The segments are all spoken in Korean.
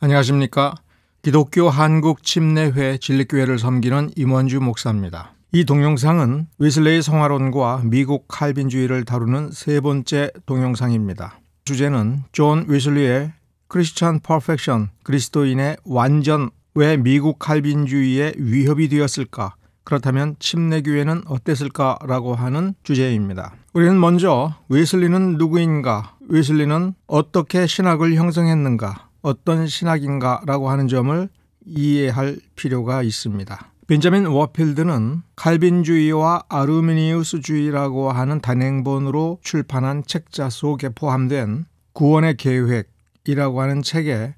안녕하십니까? 기독교 한국침례회 진리교회를 섬기는 임원주 목사입니다. 이 동영상은 웨슬레이 성화론과 미국 칼빈주의를 다루는 세 번째 동영상입니다. 주제는 존 웨슬리의 크리스천 퍼펙션, 그리스도인의 완전, 왜 미국 칼빈주의에 위협이 되었을까? 그렇다면 침례교회는 어땠을까라고 하는 주제입니다. 우리는 먼저 웨슬리는 누구인가? 웨슬리는 어떻게 신학을 형성했는가? 어떤 신학인가라고 하는 점을 이해할 필요가 있습니다. 벤자민 워필드는 칼빈주의와 아르미니우스주의라고 하는 단행본으로 출판한 책자 속에 포함된 구원의 계획이라고 하는 책에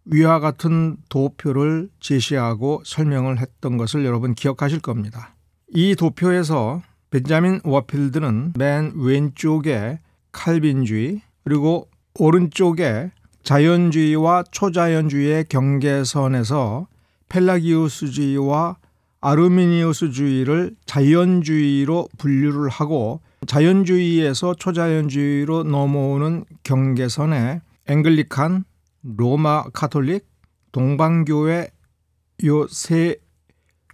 위와 같은 도표를 제시하고 설명을 했던 것을 여러분 기억하실 겁니다. 이 도표에서 벤자민 워필드는 맨 왼쪽에 칼빈주의, 그리고 오른쪽에 자연주의와 초자연주의의 경계선에서 펠라기우스주의와 아르미니우스주의를 자연주의로 분류를 하고, 자연주의에서 초자연주의로 넘어오는 경계선에 앵글리칸, 로마 가톨릭, 동방교회 요 세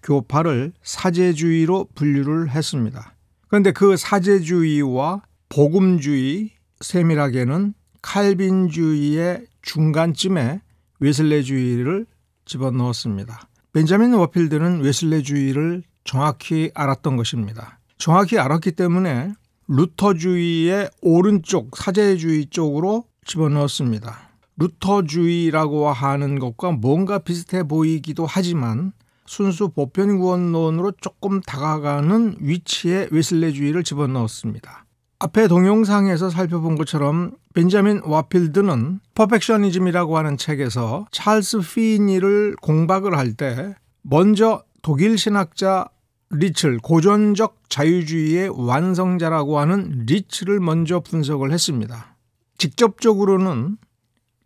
교파를 사제주의로 분류를 했습니다. 그런데 그 사제주의와 복음주의, 세밀하게는 칼빈주의의 중간쯤에 웨슬레주의를 집어넣었습니다. 벤자민 워필드는 웨슬레주의를 정확히 알았던 것입니다. 정확히 알았기 때문에 루터주의의 오른쪽 사제주의 쪽으로 집어넣었습니다. 루터주의라고 하는 것과 뭔가 비슷해 보이기도 하지만 순수 보편구원론으로 조금 다가가는 위치에 웨슬레주의를 집어넣었습니다. 앞에 동영상에서 살펴본 것처럼 벤자민 와필드는 퍼펙셔니즘이라고 하는 책에서 찰스 피니를 공박을 할 때 먼저 독일 신학자 리츠를, 고전적 자유주의의 완성자라고 하는 리츠를 먼저 분석을 했습니다. 직접적으로는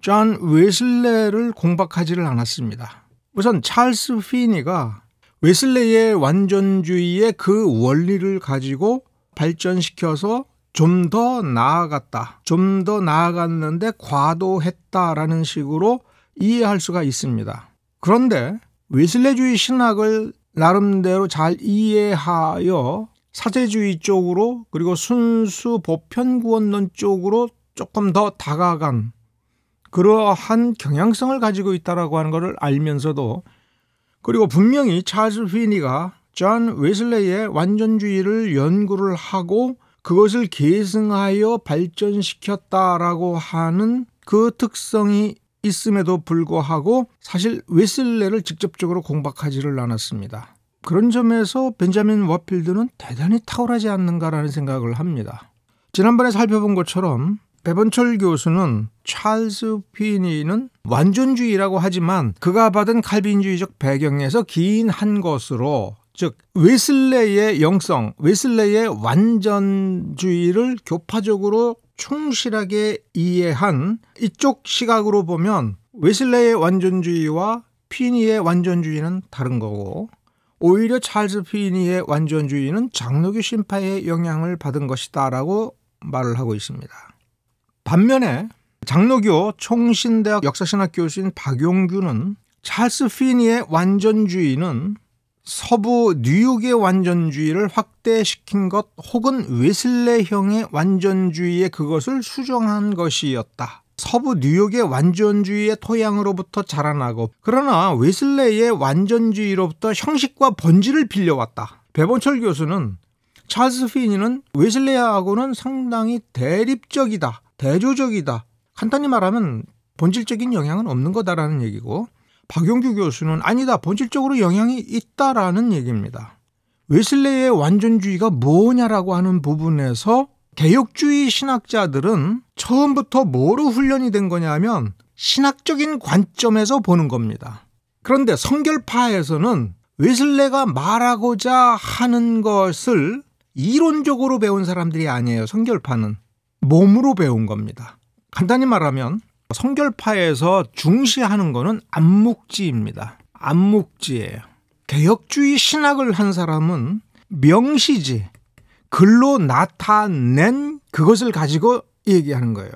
존 웨슬레를 공박하지를 않았습니다. 우선 찰스 피니가 웨슬레의 완전주의의 그 원리를 가지고 발전시켜서 좀 더 나아갔다, 좀 더 나아갔는데 과도했다라는 식으로 이해할 수가 있습니다. 그런데 웨슬레주의 신학을 나름대로 잘 이해하여 사제주의 쪽으로, 그리고 순수 보편구원론 쪽으로 조금 더 다가간 그러한 경향성을 가지고 있다라고 하는 것을 알면서도, 그리고 분명히 찰스 피니가 존 웨슬레의 완전주의를 연구를 하고 그것을 계승하여 발전시켰다라고 하는 그 특성이 있음에도 불구하고 사실 웨슬레를 직접적으로 공박하지를 않았습니다. 그런 점에서 벤자민 워필드는 대단히 탁월하지 않는가라는 생각을 합니다. 지난번에 살펴본 것처럼 배번철 교수는 찰스 피니는 완전주의라고 하지만 그가 받은 칼빈주의적 배경에서 기인한 것으로, 즉 웨슬레의 영성, 웨슬레의 완전주의를 교파적으로 충실하게 이해한 이쪽 시각으로 보면 웨슬레의 완전주의와 피니의 완전주의는 다른 거고, 오히려 찰스 피니의 완전주의는 장로교 신파의 영향을 받은 것이다 라고 말을 하고 있습니다. 반면에 장로교 총신대학 역사신학 교수인 박용규는 찰스 피니의 완전주의는 서부 뉴욕의 완전주의를 확대시킨 것, 혹은 웨슬레형의 완전주의에 그것을 수정한 것이었다. 서부 뉴욕의 완전주의의 토양으로부터 자라나고, 그러나 웨슬레의 완전주의로부터 형식과 본질을 빌려왔다. 배번철 교수는 찰스 피니는 웨슬레하고는 상당히 대립적이다, 대조적이다, 간단히 말하면 본질적인 영향은 없는 거다라는 얘기고, 박용규 교수는 아니다, 본질적으로 영향이 있다라는 얘기입니다. 웨슬레의 완전주의가 뭐냐라고 하는 부분에서 개혁주의 신학자들은 처음부터 뭐로 훈련이 된 거냐면 신학적인 관점에서 보는 겁니다. 그런데 성결파에서는 웨슬레가 말하고자 하는 것을 이론적으로 배운 사람들이 아니에요. 성결파는 몸으로 배운 겁니다. 간단히 말하면 성결파에서 중시하는 것은 암묵지입니다. 암묵지예요. 개혁주의 신학을 한 사람은 명시지, 글로 나타낸 그것을 가지고 얘기하는 거예요.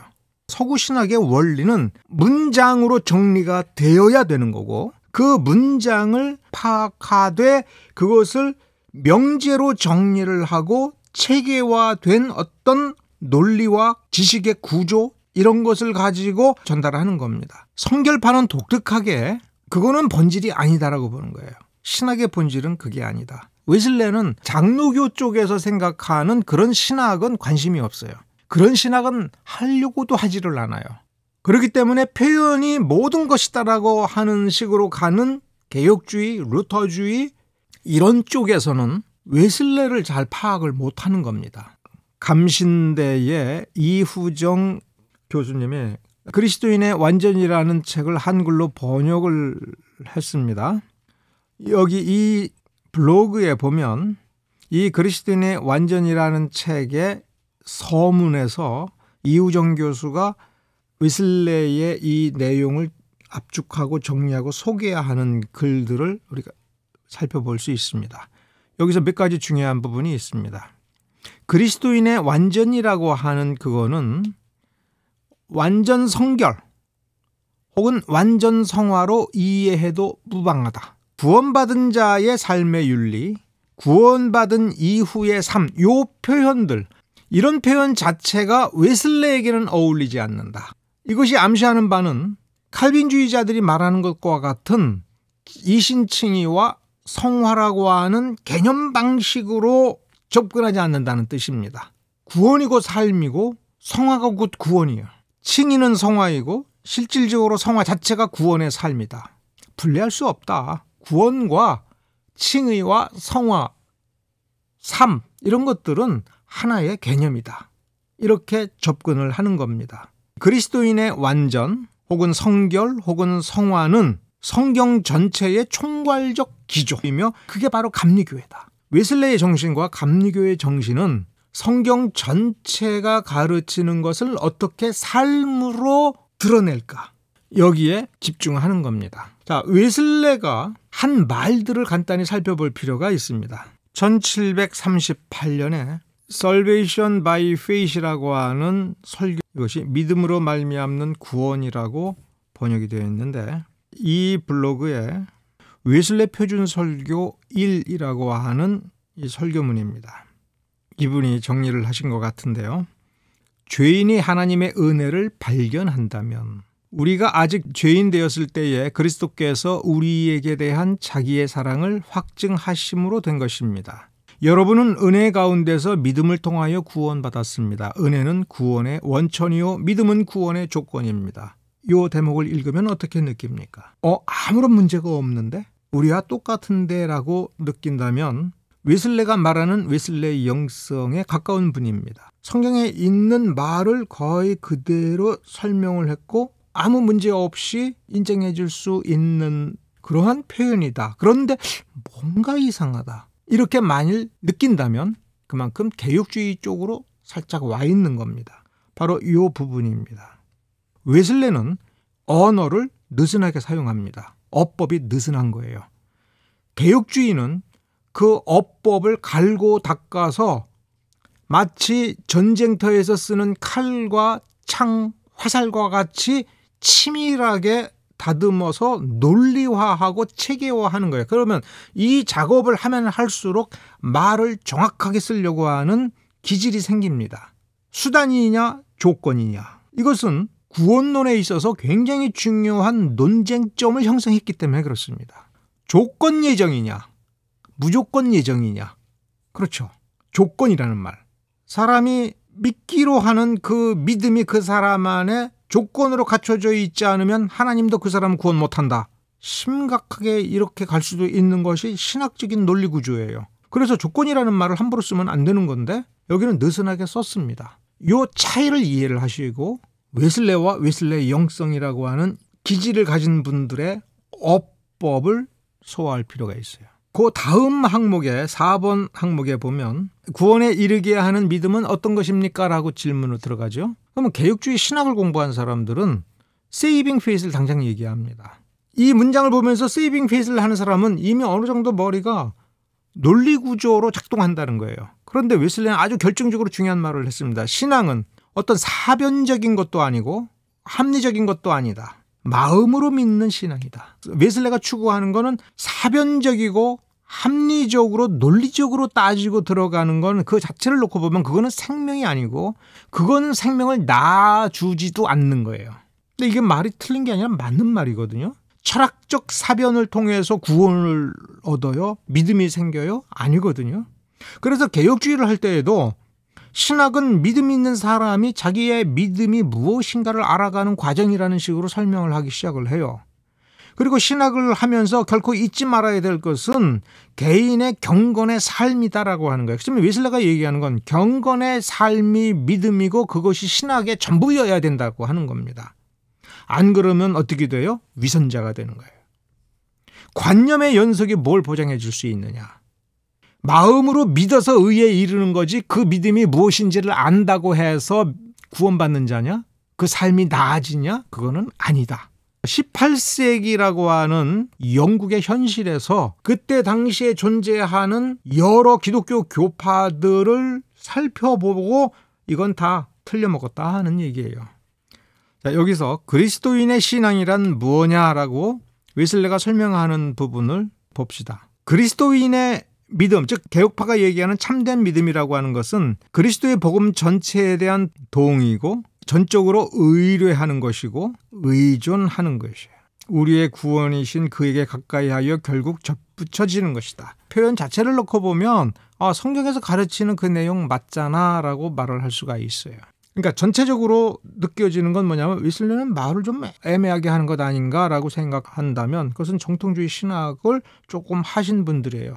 서구 신학의 원리는 문장으로 정리가 되어야 되는 거고, 그 문장을 파악하되 그것을 명제로 정리를 하고 체계화된 어떤 논리와 지식의 구조, 이런 것을 가지고 전달하는 겁니다. 성결파는 독특하게 그거는 본질이 아니다라고 보는 거예요. 신학의 본질은 그게 아니다. 웨슬레는 장로교 쪽에서 생각하는 그런 신학은 관심이 없어요. 그런 신학은 하려고도 하지를 않아요. 그렇기 때문에 표현이 모든 것이다라고 하는 식으로 가는 개혁주의, 루터주의 이런 쪽에서는 웨슬레를 잘 파악을 못하는 겁니다. 감신대의 이후정 교수님이 그리스도인의 완전이라는 책을 한글로 번역을 했습니다. 여기 이 블로그에 보면 이 그리스도인의 완전이라는 책의 서문에서 이후정 교수가 웨슬레의 이 내용을 압축하고 정리하고 소개하는 글들을 우리가 살펴볼 수 있습니다. 여기서 몇 가지 중요한 부분이 있습니다. 그리스도인의 완전이라고 하는 그거는 완전 성결 혹은 완전 성화로 이해해도 무방하다. 구원받은 자의 삶의 윤리, 구원받은 이후의 삶, 요 표현들, 이런 표현 자체가 웨슬레에게는 어울리지 않는다. 이것이 암시하는 바는 칼빈주의자들이 말하는 것과 같은 이신칭의와 성화라고 하는 개념 방식으로 접근하지 않는다는 뜻입니다. 구원이 곧 삶이고 성화가 곧 구원이에요. 칭의는 성화이고 실질적으로 성화 자체가 구원의 삶이다. 분리할 수 없다. 구원과 칭의와 성화, 삶 이런 것들은 하나의 개념이다. 이렇게 접근을 하는 겁니다. 그리스도인의 완전 혹은 성결 혹은 성화는 성경 전체의 총괄적 기조이며 그게 바로 감리교회다. 웨슬레의 정신과 감리교회의 정신은 성경 전체가 가르치는 것을 어떻게 삶으로 드러낼까? 여기에 집중하는 겁니다. 자, 웨슬레가 한 말들을 간단히 살펴볼 필요가 있습니다. 1738년에 Salvation by Faith이라고 하는 설교, 이것이 믿음으로 말미암는 구원이라고 번역이 되어 있는데 이 블로그에 웨슬레 표준 설교 1이라고 하는 이 설교문입니다. 이분이 정리를 하신 것 같은데요. 죄인이 하나님의 은혜를 발견한다면 우리가 아직 죄인 되었을 때에 그리스도께서 우리에게 대한 자기의 사랑을 확증하심으로 된 것입니다. 여러분은 은혜 가운데서 믿음을 통하여 구원받았습니다. 은혜는 구원의 원천이요 믿음은 구원의 조건입니다. 이 대목을 읽으면 어떻게 느낍니까? 아무런 문제가 없는데? 우리와 똑같은데 라고 느낀다면 웨슬레가 말하는 웨슬레의 영성에 가까운 분입니다. 성경에 있는 말을 거의 그대로 설명을 했고 아무 문제 없이 인정해 줄 수 있는 그러한 표현이다. 그런데 뭔가 이상하다. 이렇게 만일 느낀다면 그만큼 개혁주의 쪽으로 살짝 와 있는 겁니다. 바로 이 부분입니다. 웨슬레는 언어를 느슨하게 사용합니다. 어법이 느슨한 거예요. 개혁주의는 그 어법을 갈고 닦아서 마치 전쟁터에서 쓰는 칼과 창, 화살과 같이 치밀하게 다듬어서 논리화하고 체계화하는 거예요. 그러면 이 작업을 하면 할수록 말을 정확하게 쓰려고 하는 기질이 생깁니다. 수단이냐 조건이냐. 이것은 구원론에 있어서 굉장히 중요한 논쟁점을 형성했기 때문에 그렇습니다. 조건 예정이냐 무조건 예정이냐. 그렇죠. 조건이라는 말. 사람이 믿기로 하는 그 믿음이 그 사람 안에 조건으로 갖춰져 있지 않으면 하나님도 그 사람 구원 못한다. 심각하게 이렇게 갈 수도 있는 것이 신학적인 논리 구조예요. 그래서 조건이라는 말을 함부로 쓰면 안 되는 건데 여기는 느슨하게 썼습니다. 이 차이를 이해를 하시고 웨슬레와 웨슬레의 영성이라고 하는 기질을 가진 분들의 어법을 소화할 필요가 있어요. 그 다음 항목에 4번 항목에 보면 구원에 이르게 하는 믿음은 어떤 것입니까? 라고 질문으로 들어가죠. 그러면 개혁주의 신학을 공부한 사람들은 세이빙 페이스를 당장 얘기합니다. 이 문장을 보면서 세이빙 페이스를 하는 사람은 이미 어느 정도 머리가 논리 구조로 작동한다는 거예요. 그런데 웨슬레는 아주 결정적으로 중요한 말을 했습니다. 신앙은 어떤 사변적인 것도 아니고 합리적인 것도 아니다. 마음으로 믿는 신앙이다. 웨슬레가 추구하는 것은 사변적이고 합리적으로 논리적으로 따지고 들어가는 건 그 자체를 놓고 보면 그거는 생명이 아니고 그거는 생명을 낳아주지도 않는 거예요. 근데 이게 말이 틀린 게 아니라 맞는 말이거든요. 철학적 사변을 통해서 구원을 얻어요? 믿음이 생겨요? 아니거든요. 그래서 개혁주의를 할 때에도 신학은 믿음 있는 사람이 자기의 믿음이 무엇인가를 알아가는 과정이라는 식으로 설명을 하기 시작을 해요. 그리고 신학을 하면서 결코 잊지 말아야 될 것은 개인의 경건의 삶이다라고 하는 거예요. 그렇지만 웨슬레가 얘기하는 건 경건의 삶이 믿음이고 그것이 신학의 전부여야 된다고 하는 겁니다. 안 그러면 어떻게 돼요? 위선자가 되는 거예요. 관념의 연속이 뭘 보장해 줄 수 있느냐? 마음으로 믿어서 의에 이르는 거지 그 믿음이 무엇인지를 안다고 해서 구원받는 자냐? 그 삶이 나아지냐? 그거는 아니다. 18세기라고 하는 영국의 현실에서 그때 당시에 존재하는 여러 기독교 교파들을 살펴보고 이건 다 틀려먹었다 하는 얘기예요. 자, 여기서 그리스도인의 신앙이란 무엇냐라고 웨슬레가 설명하는 부분을 봅시다. 그리스도인의 믿음, 즉 개혁파가 얘기하는 참된 믿음이라고 하는 것은 그리스도의 복음 전체에 대한 동의고 전적으로 의뢰하는 것이고 의존하는 것이에요. 우리의 구원이신 그에게 가까이 하여 결국 접붙여지는 것이다. 표현 자체를 놓고 보면 성경에서 가르치는 그 내용 맞잖아 라고 말을 할 수가 있어요. 그러니까 전체적으로 느껴지는 건 뭐냐면 웨슬레는 말을 좀 애매하게 하는 것 아닌가라고 생각한다면 그것은 정통주의 신학을 조금 하신 분들이에요.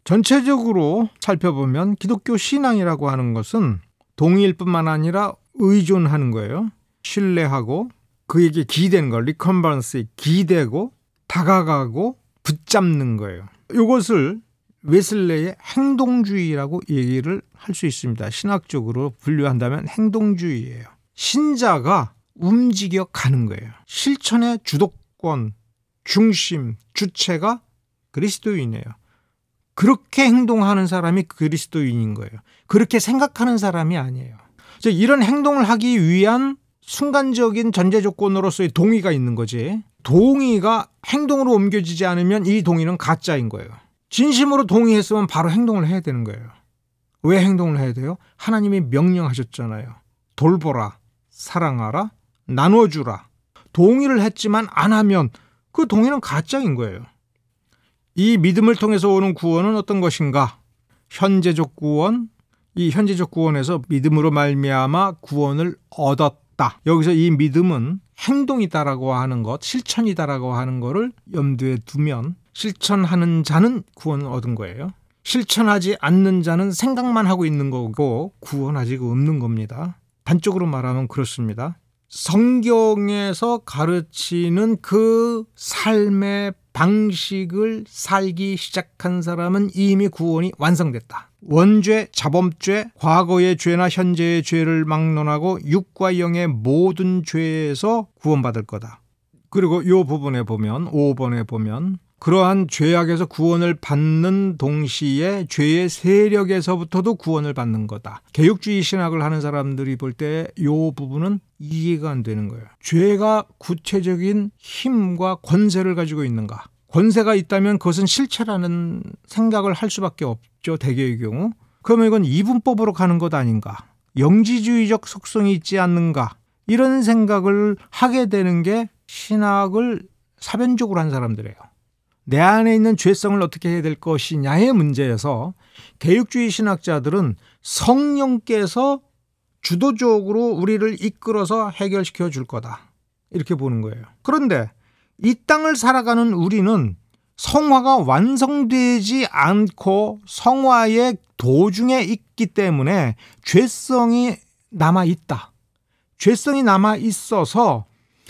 전체적으로 살펴보면 기독교 신앙이라고 하는 것은 동의일 뿐만 아니라 의존하는 거예요. 신뢰하고 그에게 기대는 거, 리컨버런스에 기대고 다가가고 붙잡는 거예요. 이것을 웨슬레의 행동주의라고 얘기를 할 수 있습니다. 신학적으로 분류한다면 행동주의예요. 신자가 움직여 가는 거예요. 실천의 주도권, 중심, 주체가 그리스도인이에요. 그렇게 행동하는 사람이 그리스도인인 거예요. 그렇게 생각하는 사람이 아니에요. 이런 행동을 하기 위한 순간적인 전제 조건으로서의 동의가 있는 거지. 동의가 행동으로 옮겨지지 않으면 이 동의는 가짜인 거예요. 진심으로 동의했으면 바로 행동을 해야 되는 거예요. 왜 행동을 해야 돼요? 하나님이 명령하셨잖아요. 돌보라, 사랑하라, 나눠주라. 동의를 했지만 안 하면 그 동의는 가짜인 거예요. 이 믿음을 통해서 오는 구원은 어떤 것인가? 현재적 구원, 이 현재적 구원에서 믿음으로 말미암아 구원을 얻었다. 여기서 이 믿음은 행동이다라고 하는 것, 실천이다라고 하는 것을 염두에 두면 실천하는 자는 구원을 얻은 거예요. 실천하지 않는 자는 생각만 하고 있는 거고 구원 아직 없는 겁니다. 단적으로 말하면 그렇습니다. 성경에서 가르치는 그 삶의 방식을 살기 시작한 사람은 이미 구원이 완성됐다. 원죄, 자범죄, 과거의 죄나 현재의 죄를 막론하고 육과 영의 모든 죄에서 구원받을 거다. 그리고 이 부분에 보면 5번에 보면 그러한 죄악에서 구원을 받는 동시에 죄의 세력에서부터도 구원을 받는 거다. 개혁주의 신학을 하는 사람들이 볼 때 이 부분은 이해가 안 되는 거예요. 죄가 구체적인 힘과 권세를 가지고 있는가? 권세가 있다면 그것은 실체라는 생각을 할 수밖에 없죠. 대개의 경우. 그러면 이건 이분법으로 가는 것 아닌가? 영지주의적 속성이 있지 않는가? 이런 생각을 하게 되는 게 신학을 사변적으로 한 사람들이에요. 내 안에 있는 죄성을 어떻게 해야 될 것이냐의 문제에서 개혁주의 신학자들은 성령께서 주도적으로 우리를 이끌어서 해결시켜 줄 거다. 이렇게 보는 거예요. 그런데 이 땅을 살아가는 우리는 성화가 완성되지 않고 성화의 도중에 있기 때문에 죄성이 남아있다. 죄성이 남아있어서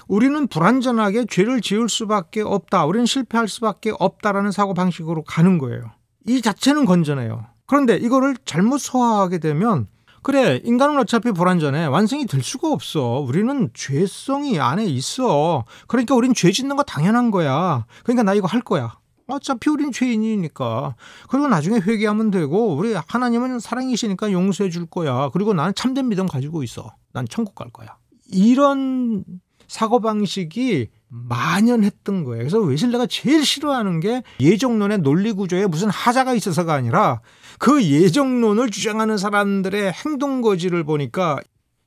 우리는 불완전하게 죄를 지을 수밖에 없다. 우리는 실패할 수밖에 없다라는 사고방식으로 가는 거예요. 이 자체는 건전해요. 그런데 이거를 잘못 소화하게 되면 그래, 인간은 어차피 불완전해. 완성이 될 수가 없어. 우리는 죄성이 안에 있어. 그러니까 우린 죄 짓는 거 당연한 거야. 그러니까 나 이거 할 거야. 어차피 우린 죄인이니까. 그리고 나중에 회개하면 되고 우리 하나님은 사랑이시니까 용서해 줄 거야. 그리고 나는 참된 믿음 가지고 있어. 난 천국 갈 거야. 이런 사고방식이 만연했던 거예요. 그래서 웨슬레가 제일 싫어하는 게 예정론의 논리구조에 무슨 하자가 있어서가 아니라 그 예정론을 주장하는 사람들의 행동거지를 보니까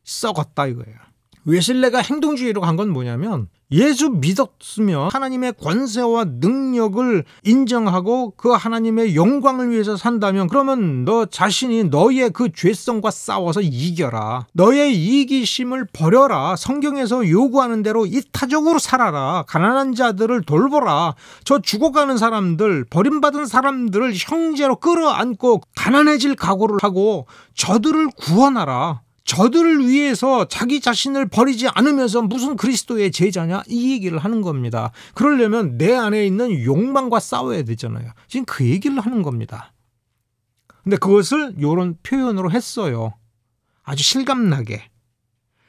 썩었다 이거예요. 웨슬레가 행동주의로 간 건 뭐냐면 예수 믿었으면 하나님의 권세와 능력을 인정하고 그 하나님의 영광을 위해서 산다면 그러면 너 자신이 너의 그 죄성과 싸워서 이겨라. 너의 이기심을 버려라. 성경에서 요구하는 대로 이타적으로 살아라. 가난한 자들을 돌보라. 저 죽어가는 사람들, 버림받은 사람들을 형제로 끌어안고 가난해질 각오를 하고 저들을 구원하라. 저들을 위해서 자기 자신을 버리지 않으면서 무슨 그리스도의 제자냐 이 얘기를 하는 겁니다. 그러려면 내 안에 있는 욕망과 싸워야 되잖아요. 지금 그 얘기를 하는 겁니다. 근데 그것을 이런 표현으로 했어요. 아주 실감나게.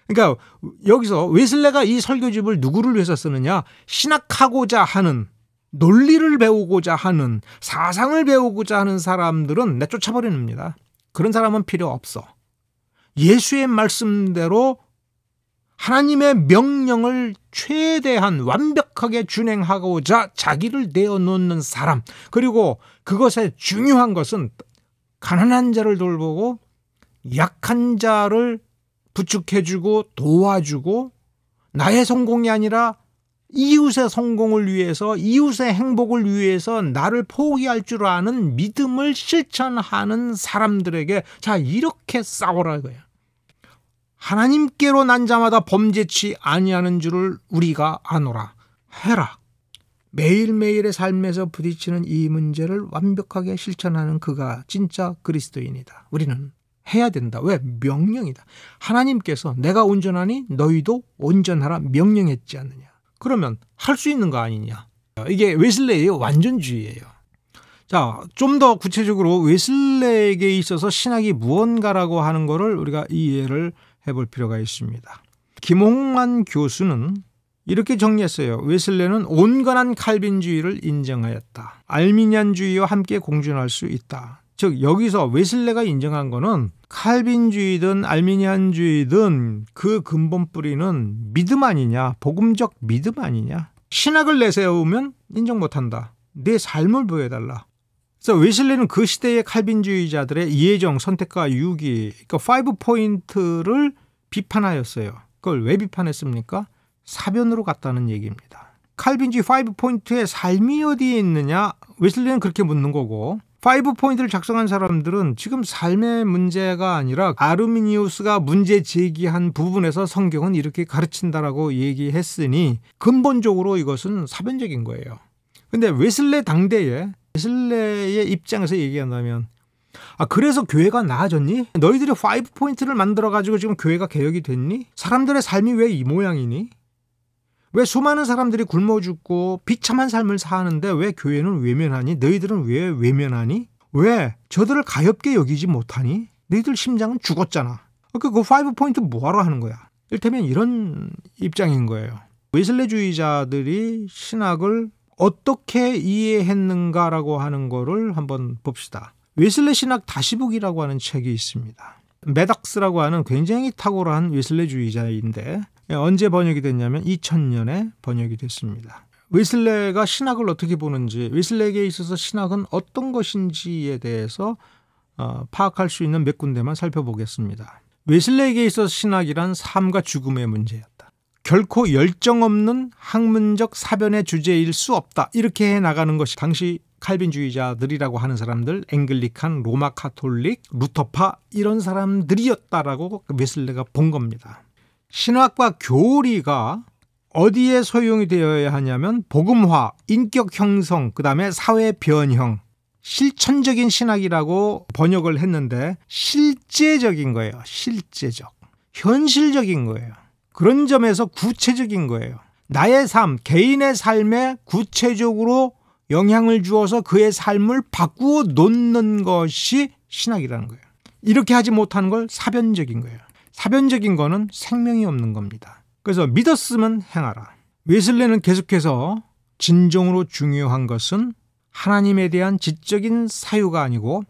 그러니까 여기서 웨슬레가 이 설교집을 누구를 위해서 쓰느냐, 신학하고자 하는, 논리를 배우고자 하는, 사상을 배우고자 하는 사람들은 내쫓아버립니다. 그런 사람은 필요 없어. 예수의 말씀대로 하나님의 명령을 최대한 완벽하게 준행하고자 자기를 내어놓는 사람, 그리고 그것에 중요한 것은 가난한 자를 돌보고 약한 자를 부축해주고 도와주고 나의 성공이 아니라 이웃의 성공을 위해서, 이웃의 행복을 위해서 나를 포기할 줄 아는 믿음을 실천하는 사람들에게 자 이렇게 싸우라 이거예요. 하나님께로 난 자마다 범죄치 아니하는 줄을 우리가 아노라. 해라. 매일매일의 삶에서 부딪히는 이 문제를 완벽하게 실천하는 그가 진짜 그리스도인이다. 우리는 해야 된다. 왜? 명령이다. 하나님께서 내가 온전하니 너희도 온전하라 명령했지 않느냐. 그러면 할 수 있는 거 아니냐. 이게 웨슬레의 완전주의예요. 자, 좀 더 구체적으로 웨슬레에게 있어서 신학이 무언가라고 하는 것을 우리가 이해를 해볼 필요가 있습니다. 김홍만 교수는 이렇게 정리했어요. 웨슬레는 온건한 칼빈주의를 인정하였다. 알미니안주의와 함께 공존할 수 있다. 즉 여기서 웨슬레가 인정한 거는 칼빈주의든 알미니안주의든 그 근본 뿌리는 믿음 아니냐, 복음적 믿음 아니냐. 신학을 내세우면 인정 못한다. 내 삶을 보여달라. 그래서 웨슬레는 그 시대의 칼빈주의자들의 이해정, 선택과 유기, 그러니까 5포인트를 비판하였어요. 그걸 왜 비판했습니까? 사변으로 갔다는 얘기입니다. 칼빈주의 5포인트의 삶이 어디에 있느냐? 웨슬레는 그렇게 묻는 거고, 5포인트를 작성한 사람들은 지금 삶의 문제가 아니라 아르미니우스가 문제 제기한 부분에서 성경은 이렇게 가르친다라고 얘기했으니 근본적으로 이것은 사변적인 거예요. 근데 웨슬레 당대에 웨슬레의 입장에서 얘기한다면 그래서 교회가 나아졌니? 너희들이 5포인트를 만들어가지고 지금 교회가 개혁이 됐니? 사람들의 삶이 왜 이 모양이니? 왜 수많은 사람들이 굶어 죽고 비참한 삶을 사는데 왜 교회는 외면하니? 너희들은 왜 외면하니? 왜 저들을 가엾게 여기지 못하니? 너희들 심장은 죽었잖아. 그 5포인트 뭐하러 하는 거야? 이를테면 이런 입장인 거예요. 웨슬레주의자들이 신학을 어떻게 이해했는가라고 하는 거를 한번 봅시다. 웨슬레 신학 다시 보기라고 하는 책이 있습니다. 메닥스라고 하는 굉장히 탁월한 웨슬레주의자인데 언제 번역이 됐냐면 2000년에 번역이 됐습니다. 웨슬레가 신학을 어떻게 보는지, 웨슬레에게 있어서 신학은 어떤 것인지에 대해서 파악할 수 있는 몇 군데만 살펴보겠습니다. 웨슬레에게 있어서 신학이란 삶과 죽음의 문제였다. 결코 열정 없는 학문적 사변의 주제일 수 없다. 이렇게 해나가는 것이 당시 칼빈주의자들이라고 하는 사람들, 앵글리칸, 로마 카톨릭, 루터파 이런 사람들이었다라고 웨슬레가 본 겁니다. 신학과 교리가 어디에 소용이 되어야 하냐면 복음화, 인격 형성, 그 다음에 사회 변형, 실천적인 신학이라고 번역을 했는데 실제적인 거예요. 실제적. 현실적인 거예요. 그런 점에서 구체적인 거예요. 나의 삶, 개인의 삶에 구체적으로 영향을 주어서 그의 삶을 바꾸어 놓는 것이 신학이라는 거예요. 이렇게 하지 못하는 걸 사변적인 거예요. 사변적인 거는 생명이 없는 겁니다. 그래서 믿었으면 행하라. 웨슬레는 계속해서 진정으로 중요한 것은 하나님에 대한 지적인 사유가 아니고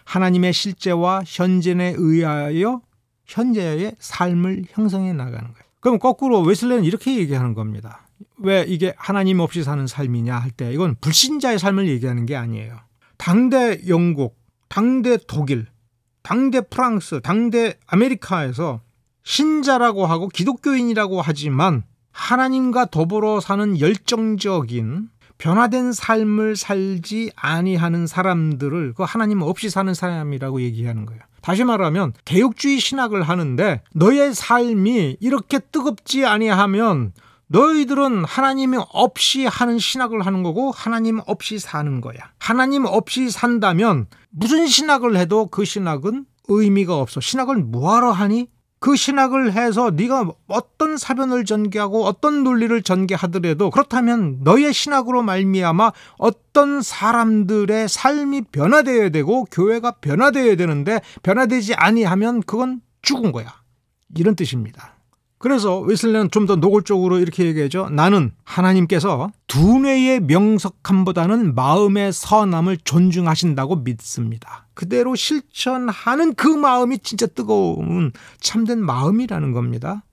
하나님의 실제와 현재에 의하여 현재의 삶을 형성해 나가는 거예요. 그럼 거꾸로 웨슬레는 이렇게 얘기하는 겁니다. 왜 이게 하나님 없이 사는 삶이냐 할 때 이건 불신자의 삶을 얘기하는 게 아니에요. 당대 영국, 당대 독일, 당대 프랑스, 당대 아메리카에서 신자라고 하고 기독교인이라고 하지만 하나님과 더불어 사는 열정적인 변화된 삶을 살지 아니하는 사람들을 그 하나님 없이 사는 사람이라고 얘기하는 거예요. 다시 말하면 개혁주의 신학을 하는데 너의 삶이 이렇게 뜨겁지 아니하면 너희들은 하나님 없이 하는 신학을 하는 거고 하나님 없이 사는 거야. 하나님 없이 산다면 무슨 신학을 해도 그 신학은 의미가 없어. 신학을 뭐하러 하니? 그 신학을 해서 네가 어떤 사변을 전개하고 어떤 논리를 전개하더라도 그렇다면 너의 신학으로 말미암아 어떤 사람들의 삶이 변화되어야 되고 교회가 변화되어야 되는데 변화되지 아니하면 그건 죽은 거야. 이런 뜻입니다. 그래서 웨슬레는 좀 더 노골적으로 이렇게 얘기하죠. 나는 하나님께서 두뇌의 명석함보다는 마음의 선함을 존중하신다고 믿습니다. 그대로 실천하는 그 마음이 진짜 뜨거운 참된 마음이라는 겁니다.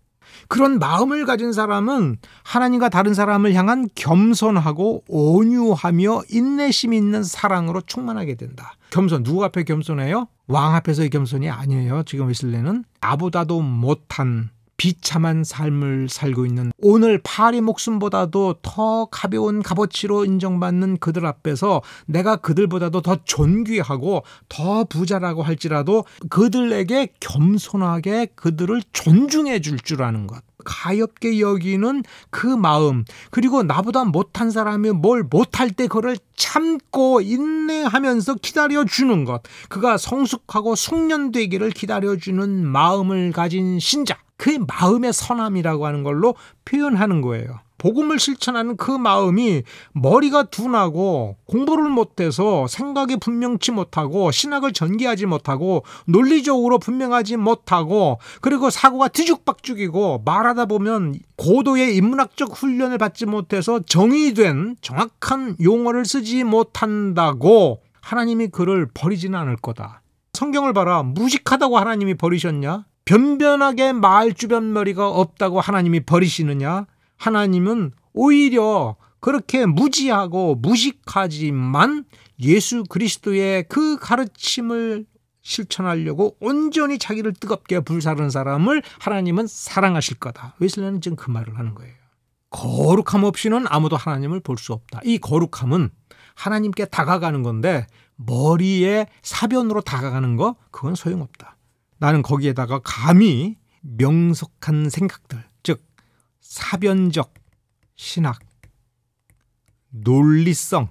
그런 마음을 가진 사람은 하나님과 다른 사람을 향한 겸손하고 온유하며 인내심 있는 사랑으로 충만하게 된다. 겸손, 누구 앞에 겸손해요? 왕 앞에서의 겸손이 아니에요. 지금 웨슬레는 나보다도 못한 비참한 삶을 살고 있는 오늘 파리 목숨보다도 더 가벼운 값어치로 인정받는 그들 앞에서 내가 그들보다도 더 존귀하고 더 부자라고 할지라도 그들에게 겸손하게 그들을 존중해 줄 줄 아는 것. 가엾게 여기는 그 마음, 그리고 나보다 못한 사람이 뭘 못할 때 그걸 참고 인내하면서 기다려주는 것, 그가 성숙하고 숙련되기를 기다려주는 마음을 가진 신자, 그 마음의 선함이라고 하는 걸로 표현하는 거예요. 복음을 실천하는 그 마음이 머리가 둔하고 공부를 못해서 생각이 분명치 못하고 신학을 전개하지 못하고 논리적으로 분명하지 못하고 그리고 사고가 뒤죽박죽이고 말하다 보면 고도의 인문학적 훈련을 받지 못해서 정의된 정확한 용어를 쓰지 못한다고 하나님이 그를 버리지는 않을 거다. 성경을 봐라. 무식하다고 하나님이 버리셨냐? 변변하게 말 주변머리가 없다고 하나님이 버리시느냐? 하나님은 오히려 그렇게 무지하고 무식하지만 예수 그리스도의 그 가르침을 실천하려고 온전히 자기를 뜨겁게 불사르는 사람을 하나님은 사랑하실 거다. 웨슬레는 지금 그 말을 하는 거예요. 거룩함 없이는 아무도 하나님을 볼 수 없다. 이 거룩함은 하나님께 다가가는 건데 머리에 사변으로 다가가는 거 그건 소용없다. 나는 거기에다가 감히 명석한 생각들, 즉 사변적 신학, 논리성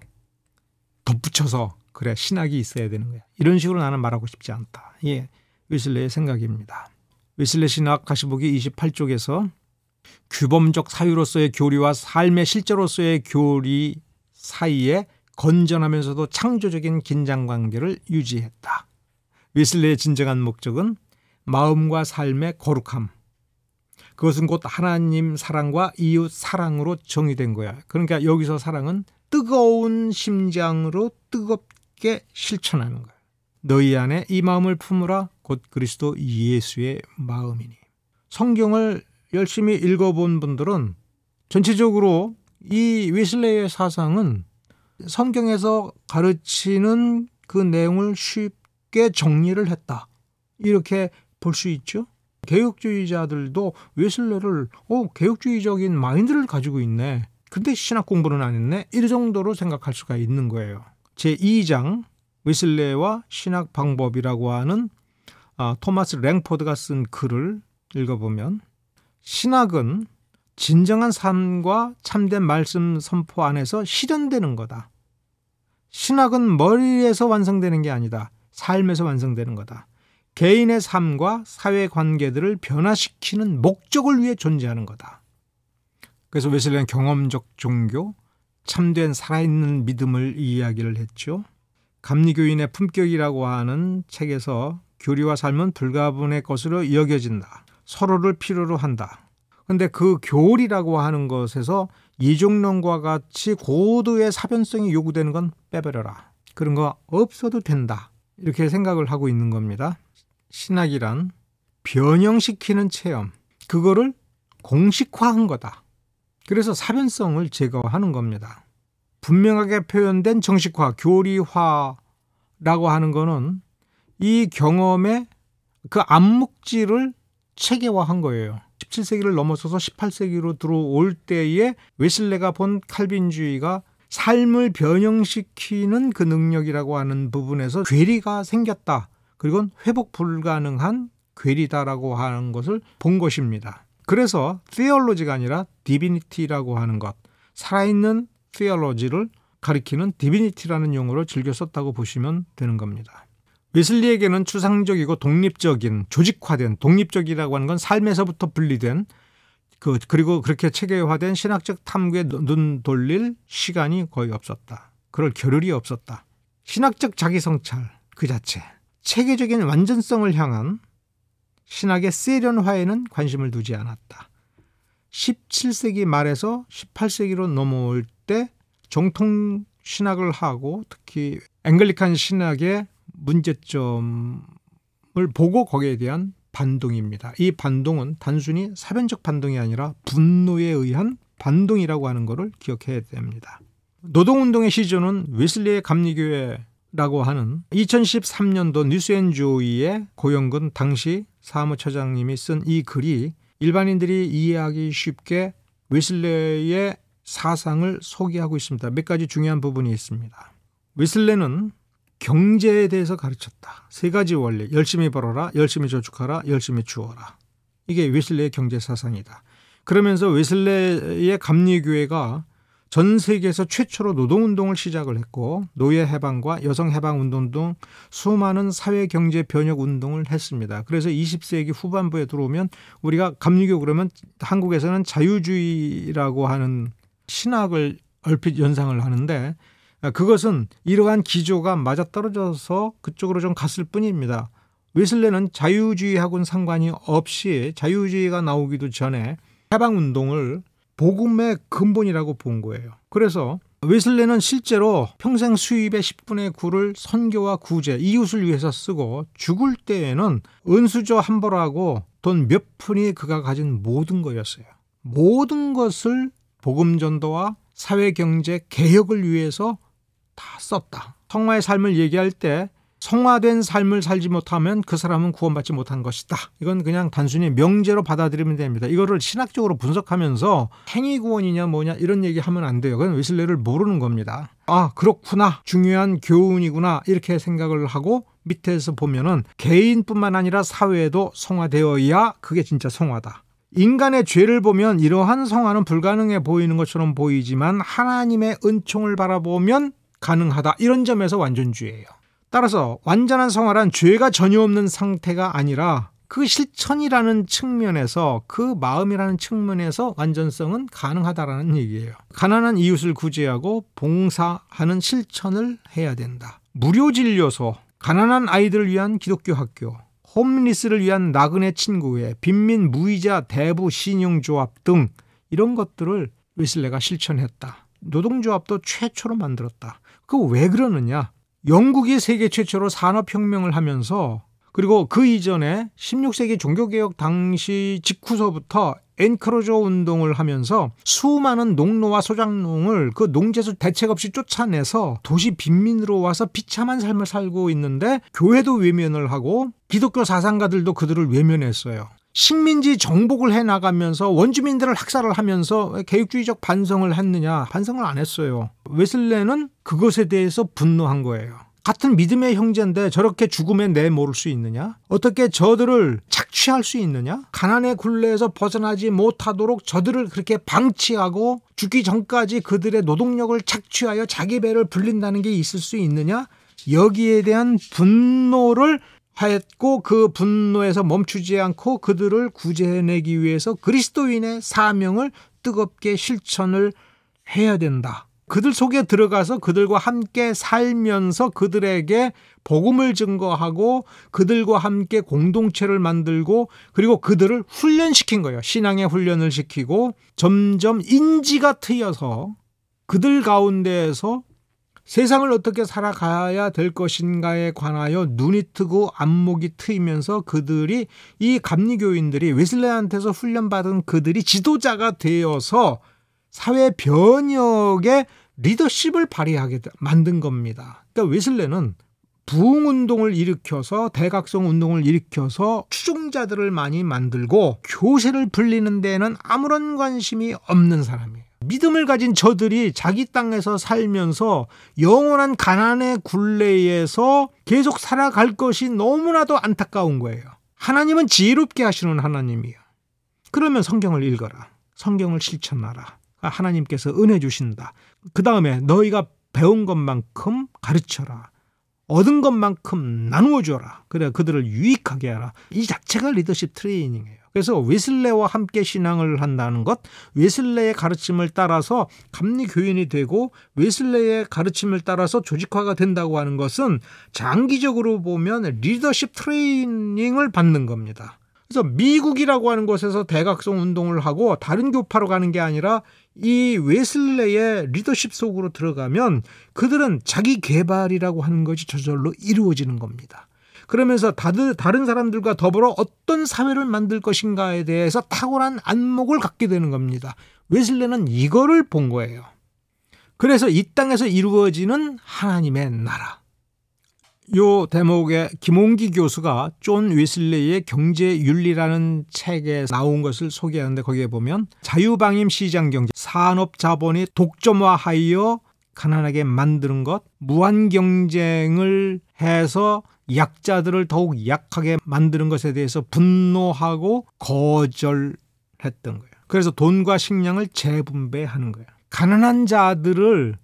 덧붙여서 그래 신학이 있어야 되는 거야. 이런 식으로 나는 말하고 싶지 않다. 예, 웨슬레의 생각입니다. 웨슬레 신학 가시보기 28쪽에서 규범적 사유로서의 교리와 삶의 실제로서의 교리 사이에 건전하면서도 창조적인 긴장관계를 유지했다. 웨슬레의 진정한 목적은 마음과 삶의 거룩함, 그것은 곧 하나님 사랑과 이웃 사랑으로 정의된 거야. 그러니까 여기서 사랑은 뜨거운 심장으로 뜨겁게 실천하는 거야. 너희 안에 이 마음을 품으라 곧 그리스도 예수의 마음이니. 성경을 열심히 읽어본 분들은 전체적으로 이 웨슬레의 사상은 성경에서 가르치는 그 내용을 쉽게 정리를 했다. 이렇게 볼 수 있죠. 개혁주의자들도 웨슬레를 개혁주의적인 마인드를 가지고 있네. 근데 신학 공부는 안 했네. 이 정도로 생각할 수가 있는 거예요. 제2장 웨슬레와 신학 방법이라고 하는 토마스 랭포드가 쓴 글을 읽어보면 신학은 진정한 삶과 참된 말씀 선포 안에서 실현되는 거다. 신학은 머리에서 완성되는 게 아니다. 삶에서 완성되는 거다. 개인의 삶과 사회관계들을 변화시키는 목적을 위해 존재하는 거다. 그래서 웨슬레는 경험적 종교, 참된 살아있는 믿음을 이야기를 했죠. 감리교인의 품격이라고 하는 책에서 교리와 삶은 불가분의 것으로 여겨진다. 서로를 필요로 한다. 그런데 그 교리라고 하는 것에서 이종론과 같이 고도의 사변성이 요구되는 건 빼버려라. 그런 거 없어도 된다. 이렇게 생각을 하고 있는 겁니다. 신학이란 변형시키는 체험, 그거를 공식화한 거다. 그래서 사변성을 제거하는 겁니다. 분명하게 표현된 정식화, 교리화라고 하는 거는 이 경험의 그 암묵지를 체계화한 거예요. 17세기를 넘어서서 18세기로 들어올 때에 웨슬레가 본 칼빈주의가 삶을 변형시키는 그 능력이라고 하는 부분에서 괴리가 생겼다. 그리고 회복 불가능한 괴리다라고 하는 것을 본 것입니다. 그래서 theology가 아니라 divinity라고 하는 것, 살아있는 theology를 가리키는 divinity라는 용어를 즐겨 썼다고 보시면 되는 겁니다. 웨슬리에게는 추상적이고 독립적인, 조직화된, 독립적이라고 하는 건 삶에서부터 분리된 그리고 그렇게 체계화된 신학적 탐구에 눈 돌릴 시간이 거의 없었다. 그럴 겨를이 없었다. 신학적 자기성찰 그 자체, 체계적인 완전성을 향한 신학의 세련화에는 관심을 두지 않았다. 17세기 말에서 18세기로 넘어올 때 정통 신학을 하고 특히 앵글리칸 신학의 문제점을 보고 거기에 대한 반동입니다. 이 반동은 단순히 사변적 반동이 아니라 분노에 의한 반동이라고 하는 것을 기억해야 됩니다. 노동운동의 시조는 웨슬리의 감리교회라고 하는 2013년도 뉴스앤조이의 고영근 당시 사무처장님이 쓴 이 글이 일반인들이 이해하기 쉽게 웨슬레의 사상을 소개하고 있습니다. 몇 가지 중요한 부분이 있습니다. 웨슬레는 경제에 대해서 가르쳤다. 세 가지 원리, 열심히 벌어라, 열심히 저축하라, 열심히 주어라. 이게 웨슬레의 경제 사상이다. 그러면서 웨슬레의 감리교회가 전 세계에서 최초로 노동운동을 시작을 했고 노예 해방과 여성 해방 운동 등 수많은 사회 경제 변혁 운동을 했습니다. 그래서 20세기 후반부에 들어오면 우리가 감리교 그러면 한국에서는 자유주의라고 하는 신학을 얼핏 연상을 하는데 그것은 이러한 기조가 맞아떨어져서 그쪽으로 좀 갔을 뿐입니다. 웨슬레는 자유주의하고는 상관이 없이 자유주의가 나오기도 전에 해방운동을 복음의 근본이라고 본 거예요. 그래서 웨슬레는 실제로 평생 수입의 10분의 9를 선교와 구제, 이웃을 위해서 쓰고 죽을 때에는 은수저 한 벌하고 돈 몇 푼이 그가 가진 모든 거였어요. 모든 것을 복음 전도와 사회경제 개혁을 위해서 다 썼다. 성화의 삶을 얘기할 때 성화된 삶을 살지 못하면 그 사람은 구원받지 못한 것이다. 이건 그냥 단순히 명제로 받아들이면 됩니다. 이거를 신학적으로 분석하면서 행위구원이냐 뭐냐 이런 얘기하면 안 돼요. 그건 웨슬레를 모르는 겁니다. 아 그렇구나, 중요한 교훈이구나 이렇게 생각을 하고 밑에서 보면은 개인뿐만 아니라 사회도 성화되어야 그게 진짜 성화다. 인간의 죄를 보면 이러한 성화는 불가능해 보이는 것처럼 보이지만 하나님의 은총을 바라보면 가능하다. 이런 점에서 완전주의예요. 따라서 완전한 성화란 죄가 전혀 없는 상태가 아니라 그 실천이라는 측면에서 그 마음이라는 측면에서 완전성은 가능하다라는 얘기예요. 가난한 이웃을 구제하고 봉사하는 실천을 해야 된다. 무료 진료소, 가난한 아이들을 위한 기독교 학교, 홈리스를 위한 나그네 친구회, 빈민 무이자 대부 신용조합 등 이런 것들을 웨슬레가 실천했다. 노동조합도 최초로 만들었다. 그거 왜 그러느냐? 영국이 세계 최초로 산업혁명을 하면서 그리고 그 이전에 16세기 종교개혁 당시 직후서부터 엔크로저 운동을 하면서 수많은 농노와 소작농을 그 농재수 대책 없이 쫓아내서 도시 빈민으로 와서 비참한 삶을 살고 있는데 교회도 외면을 하고 기독교 사상가들도 그들을 외면했어요. 식민지 정복을 해나가면서 원주민들을 학살을 하면서 개혁주의적 반성을 했느냐? 반성을 안 했어요. 웨슬레는 그것에 대해서 분노한 거예요. 같은 믿음의 형제인데 저렇게 죽음에 내몰을 수 있느냐? 어떻게 저들을 착취할 수 있느냐? 가난의 굴레에서 벗어나지 못하도록 저들을 그렇게 방치하고 죽기 전까지 그들의 노동력을 착취하여 자기 배를 불린다는 게 있을 수 있느냐? 여기에 대한 분노를 하였고 그 분노에서 멈추지 않고 그들을 구제해내기 위해서 그리스도인의 사명을 뜨겁게 실천을 해야 된다. 그들 속에 들어가서 그들과 함께 살면서 그들에게 복음을 증거하고 그들과 함께 공동체를 만들고 그리고 그들을 훈련시킨 거예요. 신앙의 훈련을 시키고 점점 인지가 트여서 그들 가운데에서 세상을 어떻게 살아가야 될 것인가에 관하여 눈이 트고 안목이 트이면서 그들이 이 감리교인들이 웨슬레한테서 훈련받은 그들이 지도자가 되어서 사회 변혁의 리더십을 발휘하게 만든 겁니다. 그러니까 웨슬레는 부흥운동을 일으켜서 대각성 운동을 일으켜서 추종자들을 많이 만들고 교세를 불리는 데에는 아무런 관심이 없는 사람이에요. 믿음을 가진 저들이 자기 땅에서 살면서 영원한 가난의 굴레에서 계속 살아갈 것이 너무나도 안타까운 거예요. 하나님은 지혜롭게 하시는 하나님이에요. 그러면 성경을 읽어라. 성경을 실천하라. 하나님께서 은혜 주신다. 그 다음에 너희가 배운 것만큼 가르쳐라. 얻은 것만큼 나누어 줘라. 그래 그들을 유익하게 하라. 이 자체가 리더십 트레이닝이에요. 그래서 웨슬레와 함께 신앙을 한다는 것, 웨슬레의 가르침을 따라서 감리교인이 되고 웨슬레의 가르침을 따라서 조직화가 된다고 하는 것은 장기적으로 보면 리더십 트레이닝을 받는 겁니다. 그래서 미국이라고 하는 곳에서 대각성 운동을 하고 다른 교파로 가는 게 아니라 이 웨슬레의 리더십 속으로 들어가면 그들은 자기 개발이라고 하는 것이 저절로 이루어지는 겁니다. 그러면서 다른 사람들과 더불어 어떤 사회를 만들 것인가에 대해서 탁월한 안목을 갖게 되는 겁니다. 웨슬레는 이거를 본 거예요. 그래서 이 땅에서 이루어지는 하나님의 나라. 요 대목에 김홍기 교수가 존 웨슬레이의 경제윤리라는 책에 나온 것을 소개하는데 거기에 보면 자유방임 시장경제, 산업자본이 독점화하여 가난하게 만드는 것, 무한경쟁을 해서 약자들을 더욱 약하게 만드는 것에 대해서 분노하고 거절했던 거예요. 그래서 돈과 식량을 재분배하는 거예요. 가난한 자들을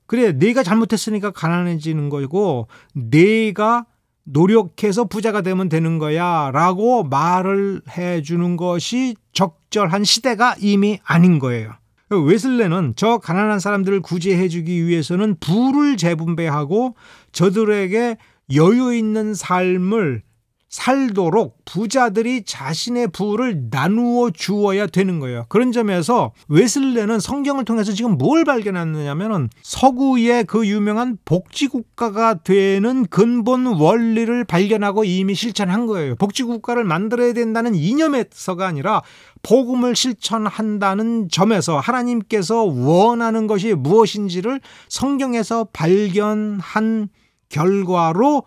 그래 내가 잘못했으니까 가난해지는 거고 내가 노력해서 부자가 되면 되는 거야 라고 말을 해주는 것이 적절한 시대가 이미 아닌 거예요. 웨슬레는 저 가난한 사람들을 구제해 주기 위해서는 부를 재분배하고 저들에게 여유 있는 삶을 살도록 부자들이 자신의 부를 나누어 주어야 되는 거예요. 그런 점에서 웨슬레는 성경을 통해서 지금 뭘 발견했느냐면 서구의 그 유명한 복지국가가 되는 근본 원리를 발견하고 이미 실천한 거예요. 복지국가를 만들어야 된다는 이념에서가 아니라 복음을 실천한다는 점에서 하나님께서 원하는 것이 무엇인지를 성경에서 발견한 결과로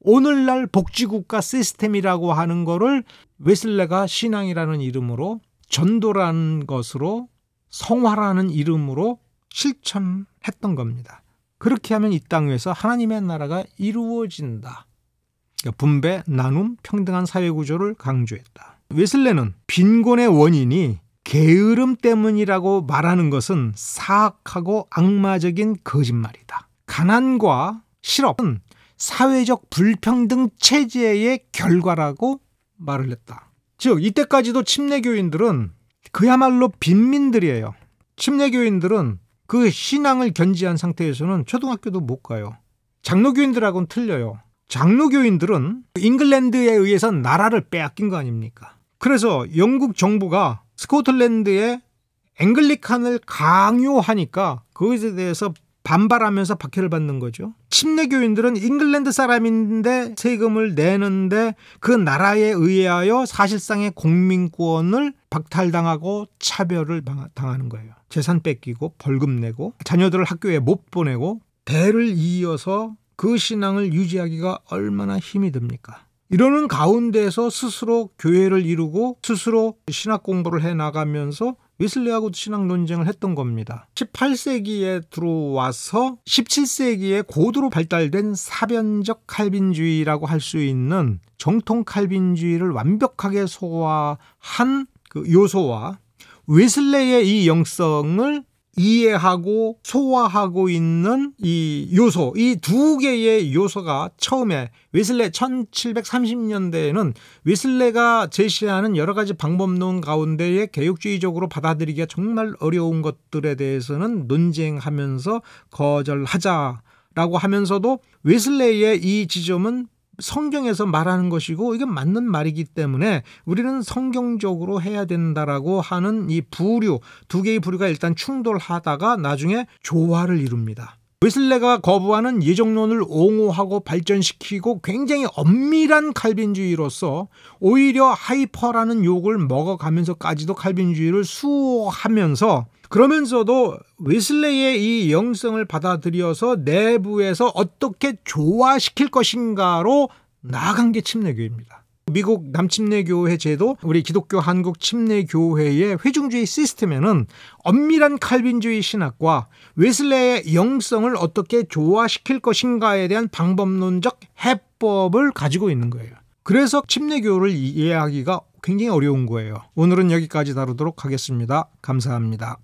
오늘날 복지국가 시스템이라고 하는 거를 웨슬레가 신앙이라는 이름으로 전도라는 것으로 성화라는 이름으로 실천했던 겁니다. 그렇게 하면 이 땅 위에서 하나님의 나라가 이루어진다. 그러니까 분배, 나눔, 평등한 사회구조를 강조했다. 웨슬레는 빈곤의 원인이 게으름 때문이라고 말하는 것은 사악하고 악마적인 거짓말이다. 가난과 실업은 사회적 불평등 체제의 결과라고 말을 했다. 즉 이때까지도 침례교인들은 그야말로 빈민들이에요. 침례교인들은 그 신앙을 견지한 상태에서는 초등학교도 못 가요. 장로교인들하고는 틀려요. 장로교인들은 잉글랜드에 의해서 나라를 빼앗긴 거 아닙니까? 그래서 영국 정부가 스코틀랜드에 앵글리칸을 강요하니까 그것에 대해서 반발하면서 박해를 받는 거죠. 침례교인들은 잉글랜드 사람인데 세금을 내는데 그 나라에 의하여 사실상의 국민권을 박탈당하고 차별을 당하는 거예요. 재산 뺏기고 벌금 내고 자녀들을 학교에 못 보내고 대를 이어서 그 신앙을 유지하기가 얼마나 힘이 듭니까? 이러는 가운데서 스스로 교회를 이루고 스스로 신학 공부를 해나가면서 웨슬레하고도 신학 논쟁을 했던 겁니다. 18세기에 들어와서 17세기에 고도로 발달된 사변적 칼빈주의라고 할 수 있는 정통 칼빈주의를 완벽하게 소화한 그 요소와 웨슬레의 이 영성을 이해하고 소화하고 있는 이 요소, 이 두 개의 요소가 처음에 웨슬레 1730년대에는 웨슬레가 제시하는 여러 가지 방법론 가운데에 개혁주의적으로 받아들이기가 정말 어려운 것들에 대해서는 논쟁하면서 거절하자라고 하면서도 웨슬레의 이 지점은 성경에서 말하는 것이고 이게 맞는 말이기 때문에 우리는 성경적으로 해야 된다라고 하는 이 부류, 두 개의 부류가 일단 충돌하다가 나중에 조화를 이룹니다. 웨슬레가 거부하는 예정론을 옹호하고 발전시키고 굉장히 엄밀한 칼빈주의로서 오히려 하이퍼라는 욕을 먹어가면서까지도 칼빈주의를 수호하면서 그러면서도 웨슬레의 이 영성을 받아들여서 내부에서 어떻게 조화시킬 것인가로 나아간 게 침례교회입니다. 미국 남침례교회 제도, 우리 기독교 한국 침례교회의 회중주의 시스템에는 엄밀한 칼빈주의 신학과 웨슬레의 영성을 어떻게 조화시킬 것인가에 대한 방법론적 해법을 가지고 있는 거예요. 그래서 침례교를 이해하기가 굉장히 어려운 거예요. 오늘은 여기까지 다루도록 하겠습니다. 감사합니다.